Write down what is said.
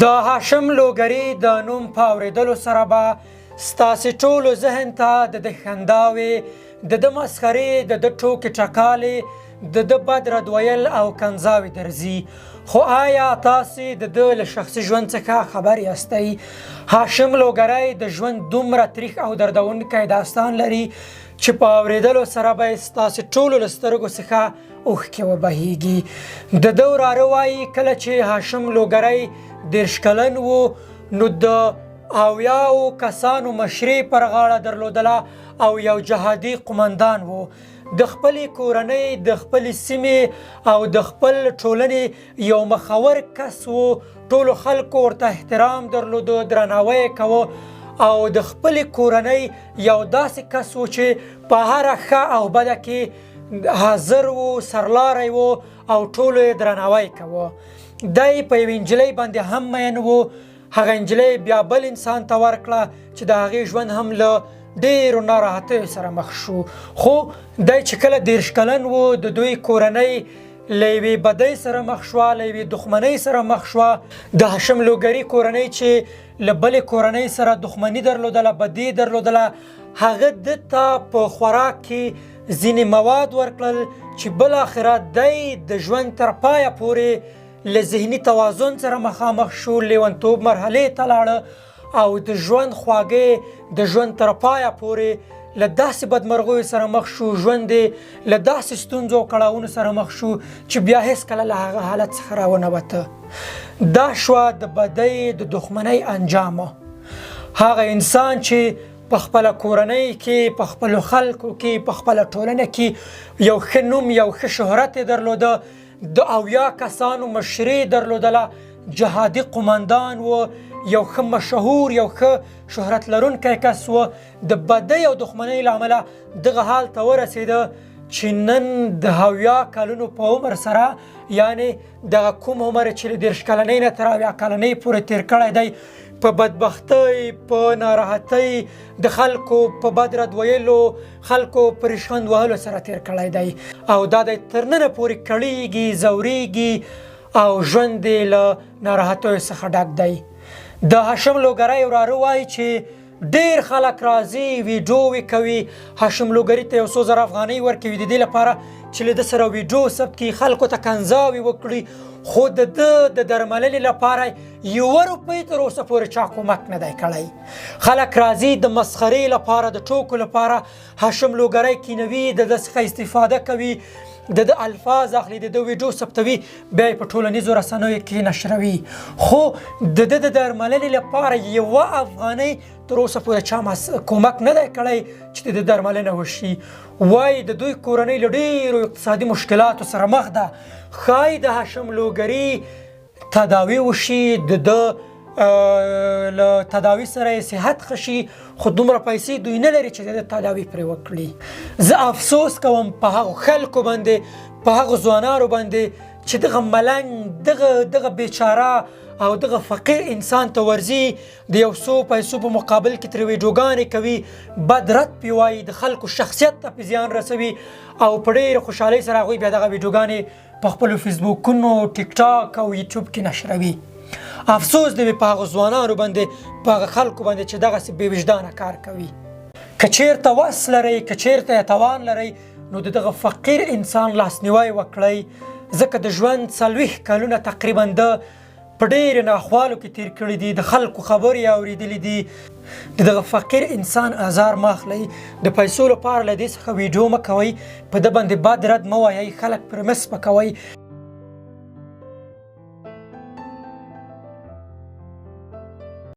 د هاشم لوګري د نوم په اورېدلو سره به ستاسې ټولو ذهن ته د خنداوې د مسخرې د ټوکې ټکالې د بد رد ویل او کنځاوې درځي. خو آیا تاسې د ده له شخصي ژوند څخه خبر یاستئ؟ هاشم لوګری د ژوند دومره تریخ او دردونکی داستان لري چې په اورېدلو سره به ستاسې ټولو له سترګو څخه اوښکې وبهیږي. د ده وراره وایي کله چې هاشم لوګری 30 کلن و نو د 70 کسانو مشري پر غاړه درلودله او یو جهادي قمندان و. د خپلې کورنۍ، د خپلې سیمې او د خپل ټولنې یو مخور کس و. ټولو خلکو ورته احترام درلودو، درناوی یې کوه او د خپلې کورنۍ یو داسې کس و چې په هره ښه او بده کې حاضر و، سرلاری و او ټولو یې درناوی کوه. دی په یوې نجلۍ باندې هم مین و. هغه نجلۍ بیا بل انسان ته ورکړه چې د هغې ژوند هم له ډېرو ناراحتیو سره مخ شو. خو دی چې کله 30 کلن و د دوی کورنۍ له یوې بدۍ سره مخ شوه، له یوې دښمنۍ سره مخ شوه. د هاشم لوګري کورنۍ چې له بلې کورنۍ سره دښمني درلودله، بدي درلودله، هغه ده ته په خوراک کې ځینې مواد ورکړل چې بالاخره دی د ژوند تر پایه پورې له ذهني توازن سره مخامخ شو، لیونتوب مرحلې ته لاړه او د ژوند خواږه د ژوند تر پایه پورې له داسې بدمرغیو سره مخ شو، ژوند یې له داسې ستونزو او کړاوونو سره مخ شو چې بیا هیڅکله له هغه حالت څخه راونوته. دا شوه د بدۍ د دښمنۍ انجامه. هغه انسان چې په خپله کورنۍ کې، په خپلو خلکو کې، په خپله ټولنه کې یو ښه نوم، یو ښه شهرت یې درلوده، د 70 کسانو مشري درلودله، جهادي قمندان و، یو ښه مشهور، یو ښه شهرت لرونکی کس و. د بدۍ او دښمنۍ له امله دغه حال ته ورسېده چې نن د 70 کلونو په عمر سره، یعنې دغه کوم عمر چې له 30 کلنۍ نه تر 70 کلنۍ پورې تیر کړی دی، په بدبختۍ، په ناراحتۍ، د خلکو په بد رد ویلو، خلکو په ریشخند وهلو سره تیر کړی دی او دا دی تر ننه پورې کړېږي، ځورېږي او ژوند یې له ناراحتیو څخه ډک دی. د هاشم لوګری وراره وایي چې ډېر خلک راځي، ویډیوې کوي، هاشم لوګري ته 100,000 افغانۍ ورکوي د دې لپاره چې له ده سره ویډیو ثبت کړي، خلکو ته کنځاوې وکړي. خو د ده د درملنې لپاره 1 روپۍ تر اوسه پورې چا کومک نه دی کړی. خلک راځي د مسخرې لپاره، د ټوکو لپاره، هاشم لوګری کینوي، د ده څخه استفاده کوي، د ده الفاظ اخلي، د ده ویډیو ثبتوي، بیا یې په ټولنیزو رسنیو کې نشروي. خو د ده د درملنې لپاره 1 افغانۍ تر اوسه پورې چا کومک نه دی کړی چې د ده درملنه وشي. وایي د دوی کورنۍ له ډېرو اقتصادي مشکلاتو سره مخ ده. ښایي د هاشم لوګري تداوي وشي، د ده له تداوي سره یې صحت ښه شي، خو دومره پیسې دوی نه لري چې د تداوي پرې وکړي. زه افسوس کوم په هغو خلکو باندې، په هغو ځوانانو باندې چې دغه ملنګ، دغه بیچاره او دغه فقیر انسان ته ورځي، د 100 پیسو په مقابل کې ترې ویډیوګانې کوي، بد رد پې وایي، د خلکو شخصیت ته پې زیان رسوي او په ډېرې خوشحالۍ سره هغوی بیا دغه ویډیوګانې په خپلو فیسبوکونو، ټیک ټاک او یوټیوب کې نشروي. افسوس دی په هغو ځوانانو باندې، په هغه خلکو باندې چې دغسې بې وجدانه کار کوي. که چېرته وس لرئ، که چېرته یې توان لرئ، نو د دغه فقیر انسان لاسنیوی وکړئ، ځکه د ژوند 40 کلونه تقریبا ده په ډېرې ناخوالو کې تیر کړي دي، د خلکو خبرې یې اورېدلې دي. د دغه فقیر انسان ازار مه اخلئ. د پیسو لپاره له دې څخه ویډیو مه کوئ، په ده باندې بد رد مه وایئ، خلک پرې مه سپکوئ.